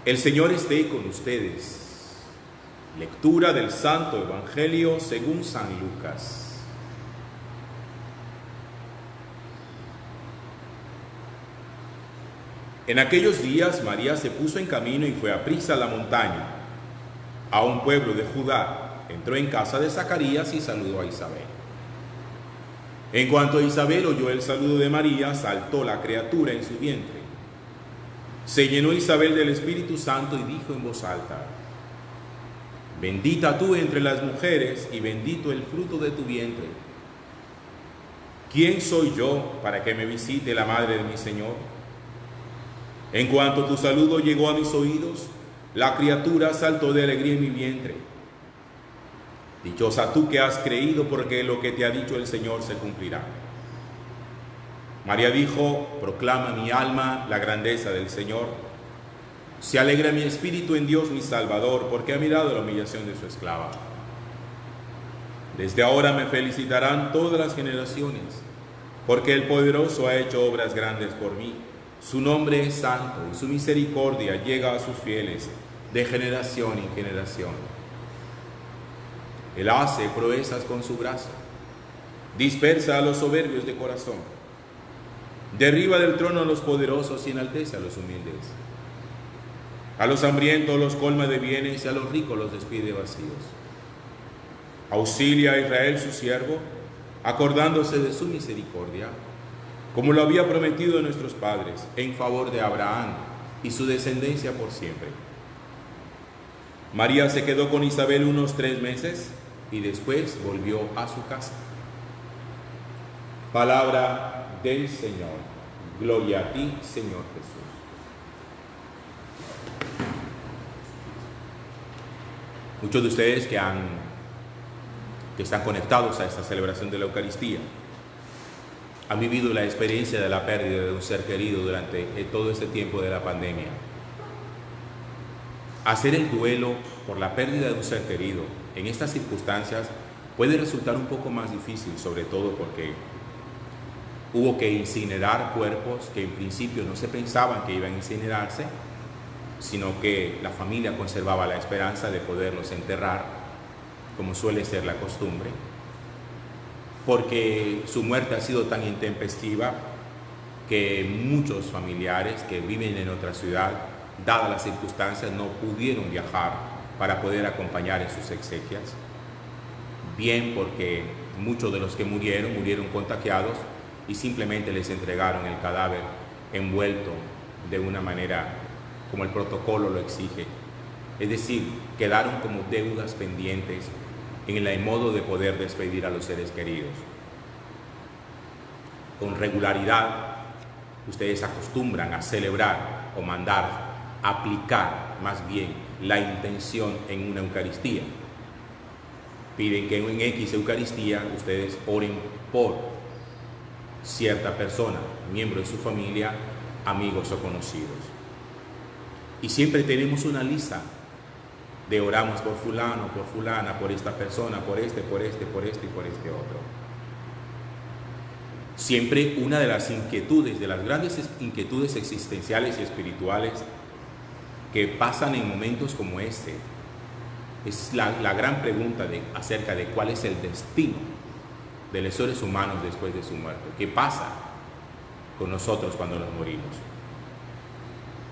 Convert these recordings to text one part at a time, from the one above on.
El Señor esté con ustedes. Lectura del Santo Evangelio según San Lucas. En aquellos días María se puso en camino y fue aprisa a la montaña, a un pueblo de Judá. Entró en casa de Zacarías y saludó a Isabel. En cuanto Isabel oyó el saludo de María, saltó la criatura en su vientre. Se llenó Isabel del Espíritu Santo y dijo en voz alta: Bendita tú entre las mujeres y bendito el fruto de tu vientre. ¿Quién soy yo para que me visite la madre de mi Señor? En cuanto tu saludo llegó a mis oídos, la criatura saltó de alegría en mi vientre. Dichosa tú que has creído, porque lo que te ha dicho el Señor se cumplirá. María dijo: proclama mi alma la grandeza del Señor. Se alegra mi espíritu en Dios mi Salvador, porque ha mirado la humillación de su esclava. Desde ahora me felicitarán todas las generaciones, porque el Poderoso ha hecho obras grandes por mí. Su nombre es santo y su misericordia llega a sus fieles de generación en generación. Él hace proezas con su brazo, dispersa a los soberbios de corazón, derriba del trono a los poderosos y enaltece a los humildes. A los hambrientos los colma de bienes y a los ricos los despide vacíos. Auxilia a Israel su siervo, acordándose de su misericordia, como lo había prometido a nuestros padres, en favor de Abraham y su descendencia por siempre. María se quedó con Isabel unos 3 meses y después volvió a su casa. Palabra del Señor. Gloria a ti, Señor Jesús. Muchos de ustedes que están conectados a esta celebración de la Eucaristía han vivido la experiencia de la pérdida de un ser querido durante todo este tiempo de la pandemia. Hacer el duelo por la pérdida de un ser querido en estas circunstancias puede resultar un poco más difícil, sobre todo porque hubo que incinerar cuerpos que en principio no se pensaban que iban a incinerarse, sino que la familia conservaba la esperanza de poderlos enterrar, como suele ser la costumbre, porque su muerte ha sido tan intempestiva que muchos familiares que viven en otra ciudad, dadas las circunstancias, no pudieron viajar para poder acompañar en sus exequias, bien porque muchos de los que murieron contagiados y simplemente les entregaron el cadáver envuelto de una manera como el protocolo lo exige. Es decir, quedaron como deudas pendientes en el modo de poder despedir a los seres queridos. Con regularidad, ustedes acostumbran a celebrar o mandar, aplicar más bien la intención en una Eucaristía. Piden que en X Eucaristía ustedes oren por cierta persona, miembro de su familia, amigos o conocidos. Y siempre tenemos una lista de oramos por fulano, por fulana, por esta persona, por este y por este otro. Siempre una de las inquietudes, de las grandes inquietudes existenciales y espirituales que pasan en momentos como este, es la gran pregunta acerca de cuál es el destino de los seres humanos después de su muerte. ¿Qué pasa con nosotros cuando nos morimos?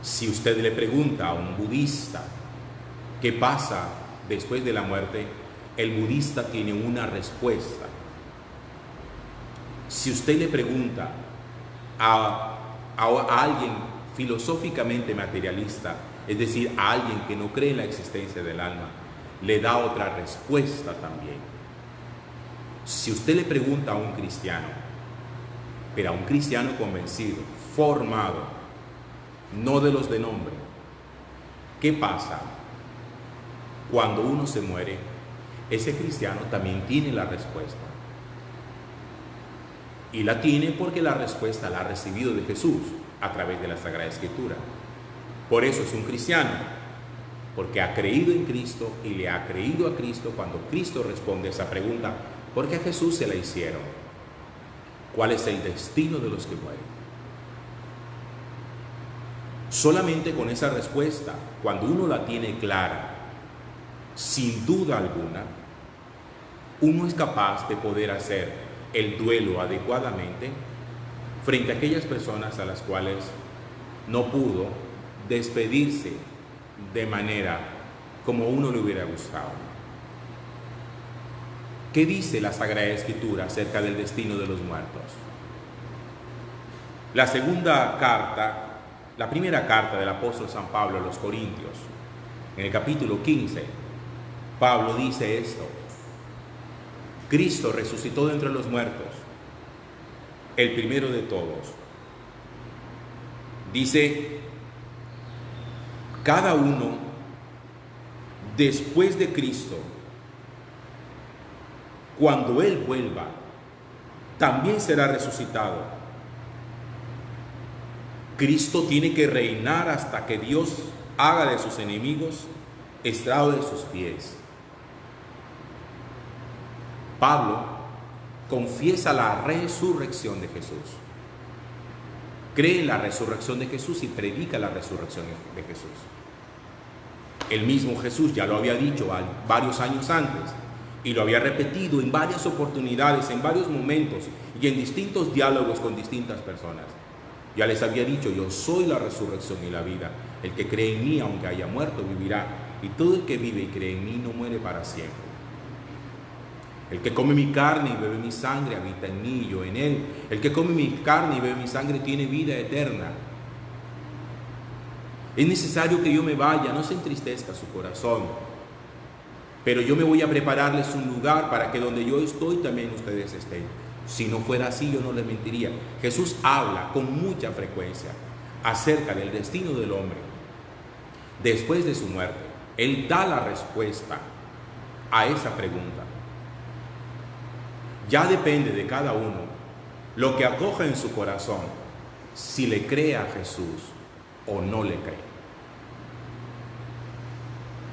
Si usted le pregunta a un budista qué pasa después de la muerte, el budista tiene una respuesta. Si usted le pregunta a alguien filosóficamente materialista, es decir, a alguien que no cree en la existencia del alma, le da otra respuesta también. Si usted le pregunta a un cristiano, pero a un cristiano convencido, formado, no de los de nombre, ¿qué pasa cuando uno se muere? Ese cristiano también tiene la respuesta. Y la tiene porque la respuesta la ha recibido de Jesús a través de la Sagrada Escritura. Por eso es un cristiano, porque ha creído en Cristo y le ha creído a Cristo cuando Cristo responde esa pregunta, porque a Jesús se la hicieron. ¿Cuál es el destino de los que mueren? Solamente con esa respuesta, cuando uno la tiene clara, sin duda alguna, uno es capaz de poder hacer el duelo adecuadamente frente a aquellas personas a las cuales no pudo despedirse de manera como uno le hubiera gustado. ¿Qué dice la Sagrada Escritura acerca del destino de los muertos? La primera carta del apóstol San Pablo a los Corintios, en el capítulo 15, Pablo dice esto: Cristo resucitó de entre los muertos, el primero de todos. Dice, cada uno después de Cristo, cuando Él vuelva, también será resucitado. Cristo tiene que reinar hasta que Dios haga de sus enemigos estrado de sus pies. Pablo confiesa la resurrección de Jesús. Cree en la resurrección de Jesús y predica la resurrección de Jesús. El mismo Jesús ya lo había dicho varios años antes y lo había repetido en varias oportunidades, en varios momentos y en distintos diálogos con distintas personas. Ya les había dicho: yo soy la resurrección y la vida. El que cree en mí, aunque haya muerto, vivirá. Y todo el que vive y cree en mí no muere para siempre. El que come mi carne y bebe mi sangre habita en mí y yo en él. El que come mi carne y bebe mi sangre tiene vida eterna. Es necesario que yo me vaya, no se entristezca su corazón. Pero yo me voy a prepararles un lugar para que donde yo estoy también ustedes estén. Si no fuera así, yo no les mentiría. Jesús habla con mucha frecuencia acerca del destino del hombre después de su muerte. Él da la respuesta a esa pregunta. Ya depende de cada uno lo que acoja en su corazón, si le cree a Jesús o no le cree.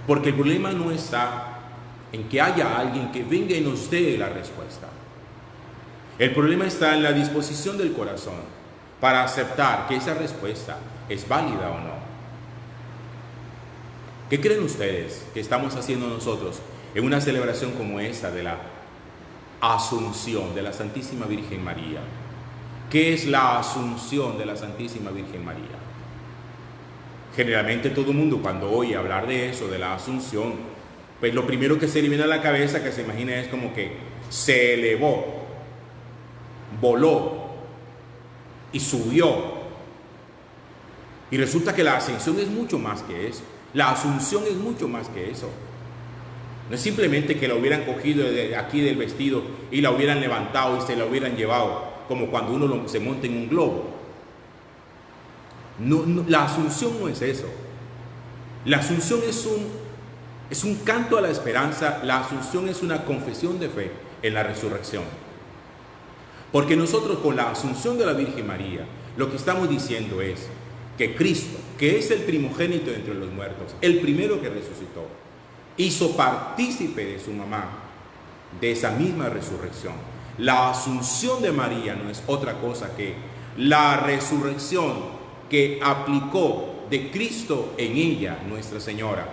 Porque el problema no está en que haya alguien que venga y nos dé la respuesta. El problema está en la disposición del corazón para aceptar que esa respuesta es válida o no. ¿Qué creen ustedes que estamos haciendo nosotros en una celebración como esta de la Asunción de la Santísima Virgen María? ¿Qué es la Asunción de la Santísima Virgen María? Generalmente todo el mundo, cuando oye hablar de eso, de la Asunción, pues lo primero que se le viene a la cabeza, que se imagina, es como que se elevó, voló y subió. Y resulta que la ascensión es mucho más que eso. La asunción es mucho más que eso. No es simplemente que la hubieran cogido de aquí del vestido y la hubieran levantado y se la hubieran llevado, como cuando uno se monta en un globo. No, la asunción no es eso. La asunción es un canto a la esperanza. La asunción es una confesión de fe en la resurrección. Porque nosotros, con la asunción de la Virgen María, lo que estamos diciendo es que Cristo, que es el primogénito entre los muertos, el primero que resucitó, hizo partícipe de su mamá de esa misma resurrección. La asunción de María no es otra cosa que la resurrección que aplicó de Cristo en ella, Nuestra Señora.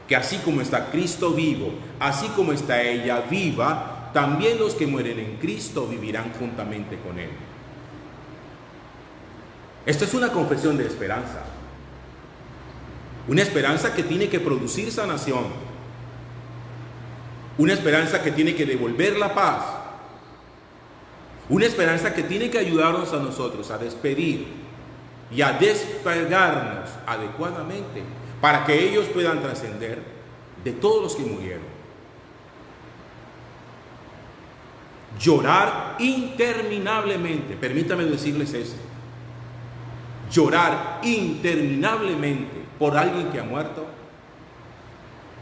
Que así como está Cristo vivo, así como está ella viva, también los que mueren en Cristo vivirán juntamente con Él. Esto es una confesión de esperanza. Una esperanza que tiene que producir sanación. Una esperanza que tiene que devolver la paz. Una esperanza que tiene que ayudarnos a nosotros a despedir y a despegarnos adecuadamente para que ellos puedan trascender de todos los que murieron. Llorar interminablemente, permítame decirles esto: llorar interminablemente por alguien que ha muerto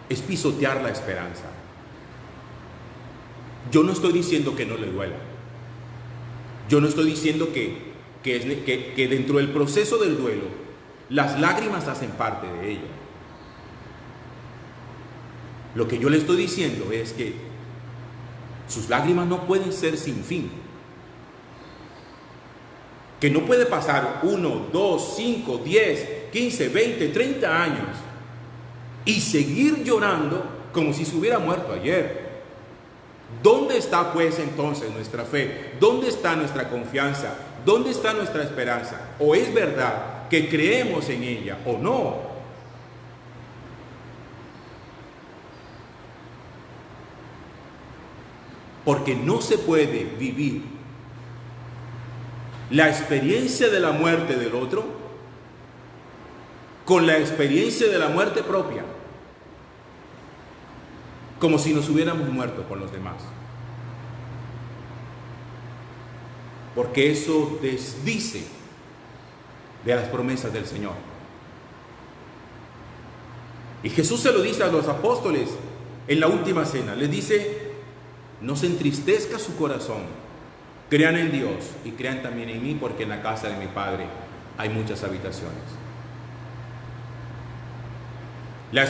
es pisotear la esperanza. Yo no estoy diciendo que no le duela. Yo no estoy diciendo que dentro del proceso del duelo las lágrimas hacen parte de ello. Lo que yo le estoy diciendo es que sus lágrimas no pueden ser sin fin. Que no puede pasar 1, 2, 5, 10, 15, 20, 30 años y seguir llorando como si se hubiera muerto ayer. ¿Dónde está pues entonces nuestra fe? ¿Dónde está nuestra confianza? ¿Dónde está nuestra esperanza? ¿O es verdad que creemos en ella o no? Porque no se puede vivir la experiencia de la muerte del otro con la experiencia de la muerte propia, como si nos hubiéramos muerto con los demás. Porque eso desdice de las promesas del Señor. Y Jesús se lo dice a los apóstoles en la última cena. Les dice: no se entristezca su corazón, crean en Dios y crean también en mí, porque en la casa de mi Padre hay muchas habitaciones. La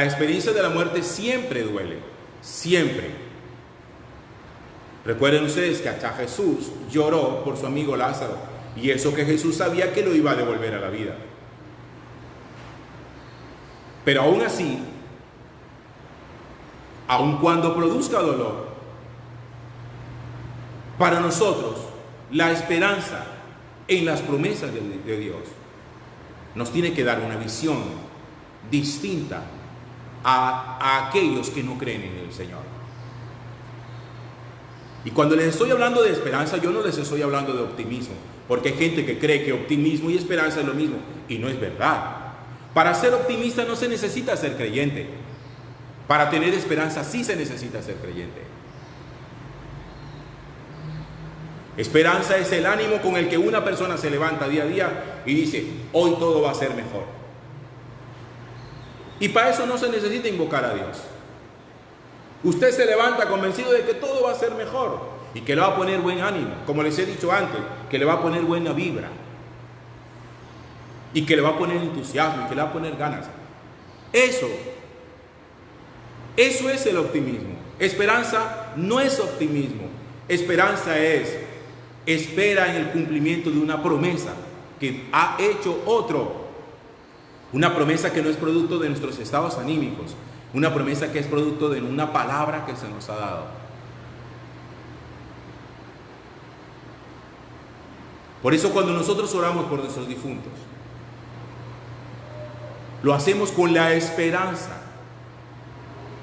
experiencia de la muerte siempre duele, siempre. Recuerden ustedes que hasta Jesús lloró por su amigo Lázaro, y eso que Jesús sabía que lo iba a devolver a la vida. Pero aún así, aun cuando produzca dolor, para nosotros la esperanza en las promesas de Dios nos tiene que dar una visión distinta a aquellos que no creen en el Señor. Y cuando les estoy hablando de esperanza, yo no les estoy hablando de optimismo, porque hay gente que cree que optimismo y esperanza es lo mismo, y no es verdad. Para ser optimista no se necesita ser creyente. Para tener esperanza sí se necesita ser creyente. Esperanza es el ánimo con el que una persona se levanta día a día y dice: hoy todo va a ser mejor. Y para eso no se necesita invocar a Dios. Usted se levanta convencido de que todo va a ser mejor y que le va a poner buen ánimo, como les he dicho antes, que le va a poner buena vibra y que le va a poner entusiasmo y que le va a poner ganas. Eso es el optimismo. Esperanza no es optimismo. Esperanza es espera en el cumplimiento de una promesa que ha hecho otro. Una promesa que no es producto de nuestros estados anímicos. Una promesa que es producto de una palabra que se nos ha dado. Por eso cuando nosotros oramos por nuestros difuntos, lo hacemos con la esperanza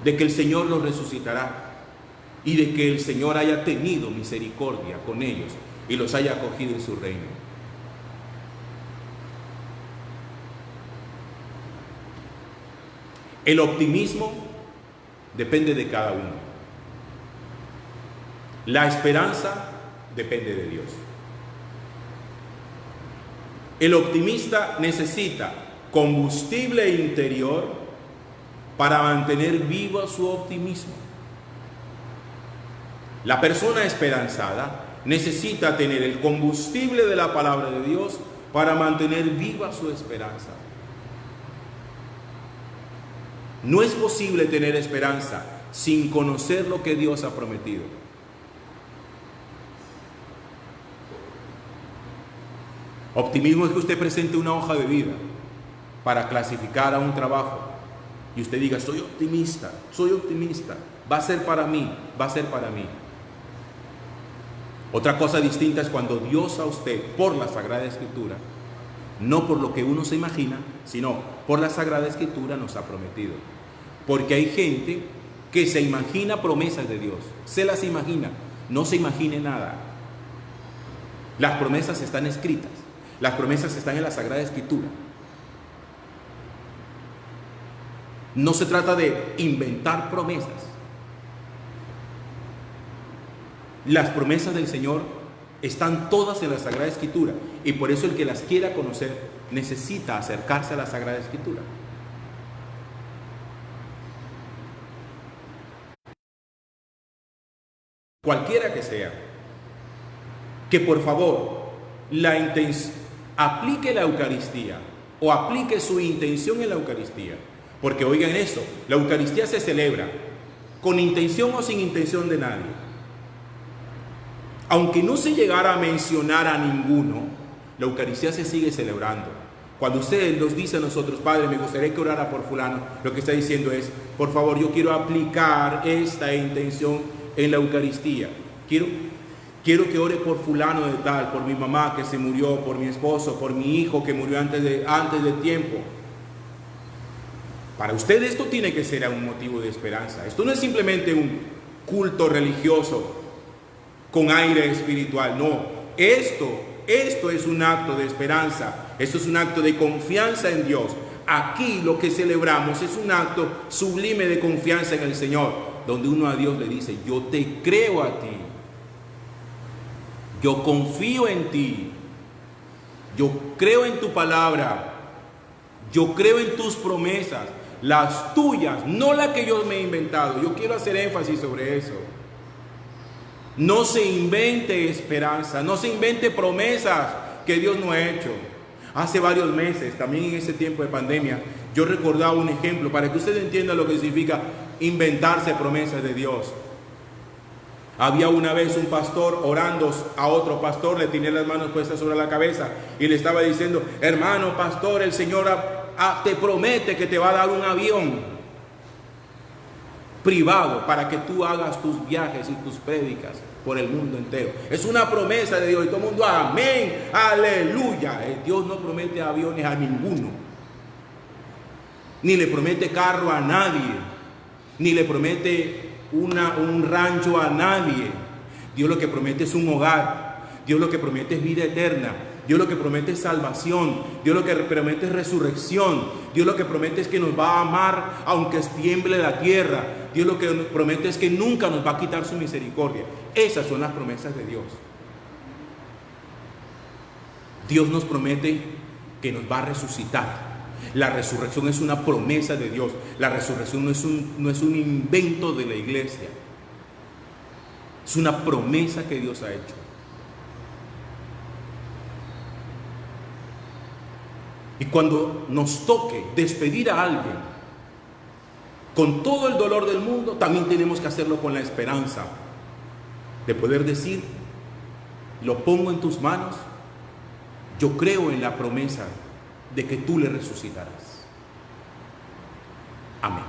de que el Señor los resucitará y de que el Señor haya tenido misericordia con ellos y los haya acogido en su reino. El optimismo depende de cada uno. La esperanza depende de Dios. El optimista necesita combustible interior para mantener vivo su optimismo. La persona esperanzada necesita tener el combustible de la palabra de Dios para mantener viva su esperanza. No es posible tener esperanza sin conocer lo que Dios ha prometido. Optimismo es que usted presente una hoja de vida para clasificar a un trabajo y usted diga: soy optimista, va a ser para mí, va a ser para mí. Otra cosa distinta es cuando Dios a usted, por la Sagrada Escritura, no por lo que uno se imagina, sino por la Sagrada Escritura, nos ha prometido. Porque hay gente que se imagina promesas de Dios, se las imagina, no se imagine nada. Las promesas están escritas, las promesas están en la Sagrada Escritura. No se trata de inventar promesas. Las promesas del Señor están todas en la Sagrada Escritura, y por eso el que las quiera conocer necesita acercarse a la Sagrada Escritura. Cualquiera que sea, que por favor aplique la Eucaristía o aplique su intención en la Eucaristía. Porque oigan esto, la Eucaristía se celebra con intención o sin intención de nadie. Aunque no se llegara a mencionar a ninguno, la Eucaristía se sigue celebrando. Cuando usted nos dice a nosotros, Padre, me gustaría que orara por fulano, lo que está diciendo es, por favor, yo quiero aplicar esta intención en la Eucaristía. Quiero que ore por fulano de tal, por mi mamá que se murió, por mi esposo, por mi hijo que murió antes de tiempo. Para usted esto tiene que ser un motivo de esperanza. Esto no es simplemente un culto religioso con aire espiritual, no. Esto es un acto de esperanza. Esto es un acto de confianza en Dios. Aquí lo que celebramos es un acto sublime de confianza en el Señor, donde uno a Dios le dice, yo te creo a ti, yo confío en ti, yo creo en tu palabra, yo creo en tus promesas, las tuyas, no las que yo me he inventado. Yo quiero hacer énfasis sobre eso. No se invente esperanza, no se invente promesas que Dios no ha hecho. Hace varios meses, también en ese tiempo de pandemia, yo recordaba un ejemplo para que usted entienda lo que significa inventarse promesas de Dios. Había una vez un pastor orando a otro pastor, le tenía las manos puestas sobre la cabeza y le estaba diciendo, hermano pastor, el Señor te promete que te va a dar un avión privado para que tú hagas tus viajes y tus prédicas por el mundo entero. Es una promesa de Dios y todo el mundo, amén, aleluya. Dios no promete aviones a ninguno, ni le promete carro a nadie, ni le promete un rancho a nadie. Dios lo que promete es un hogar. Dios lo que promete es vida eterna. Dios lo que promete es salvación. Dios lo que promete es resurrección. Dios lo que promete es que nos va a amar aunque tiemble la tierra. Dios lo que promete es que nunca nos va a quitar su misericordia. Esas son las promesas de Dios. Dios nos promete que nos va a resucitar. La resurrección es una promesa de Dios. La resurrección no es un invento de la iglesia. Es una promesa que Dios ha hecho. Y cuando nos toque despedir a alguien con todo el dolor del mundo, también tenemos que hacerlo con la esperanza de poder decir, lo pongo en tus manos, yo creo en la promesa de que tú le resucitarás. Amén.